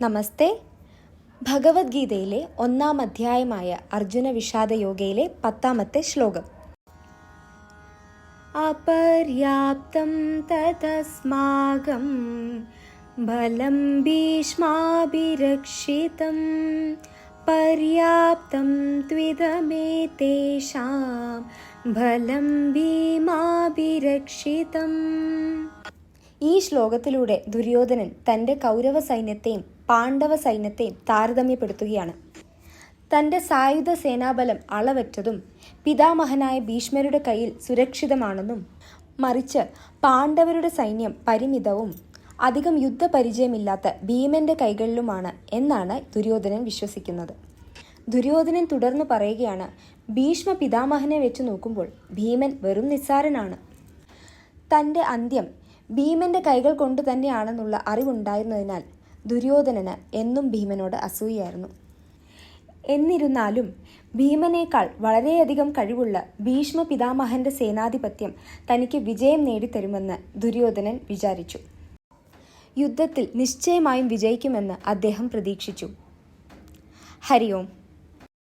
നമസ്തേ. ഭഗവത്ഗീതയിലെ 1-ാം അധ്യായമായ അർജുന വിഷാദയോഗയിലെ 10-ാമത്തെ ശ്ലോകം. അപര്യാപ്തം തതസ്മാകം ബലം ഭീഷ്മാഭിരക്ഷിതം പര്യാപ്തം ത്വിദമേതേഷാം ബലം ഭീമാഭിരക്ഷിതം. ഈ ശ്ലോകത്തിലൂടെ ദുര്യോധനൻ തൻ്റെ കൗരവ സൈന്യത്തെയും പാണ്ഡവ സൈന്യത്തെയും താരതമ്യപ്പെടുത്തുകയാണ്. തൻ്റെ സായുധ സേനാബലം അളവറ്റതും പിതാമഹനായ ഭീഷ്മരുടെ കയ്യിൽ സുരക്ഷിതമാണെന്നും മറിച്ച് പാണ്ഡവരുടെ സൈന്യം പരിമിതവും അധികം യുദ്ധപരിചയമില്ലാത്ത ഭീമന്റെ കൈകളിലുമാണ് എന്നാണ് ദുര്യോധനൻ വിശ്വസിക്കുന്നത്. ദുര്യോധനൻ തുടർന്ന് പറയുകയാണ്, ഭീഷ്മ പിതാമഹനെ വെച്ച് നോക്കുമ്പോൾ ഭീമൻ വെറും നിസ്സാരനാണ്. തൻ്റെ അന്ത്യം ഭീമന്റെ കൈകൾ കൊണ്ട് തന്നെയാണെന്നുള്ള അറിവുണ്ടായിരുന്നതിനാൽ ദുര്യോധനന് എന്നും ഭീമനോട് അസൂയായിരുന്നു. എന്നിരുന്നാലും ഭീമനേക്കാൾ വളരെയധികം കഴിവുള്ള ഭീഷ്മ പിതാമഹന്റെ സേനാധിപത്യം തനിക്ക് വിജയം നേടിത്തരുമെന്ന് ദുര്യോധനൻ വിചാരിച്ചു. യുദ്ധത്തിൽ നിശ്ചയമായും വിജയിക്കുമെന്ന് അദ്ദേഹം പ്രതീക്ഷിച്ചു. ഹരി ഓം.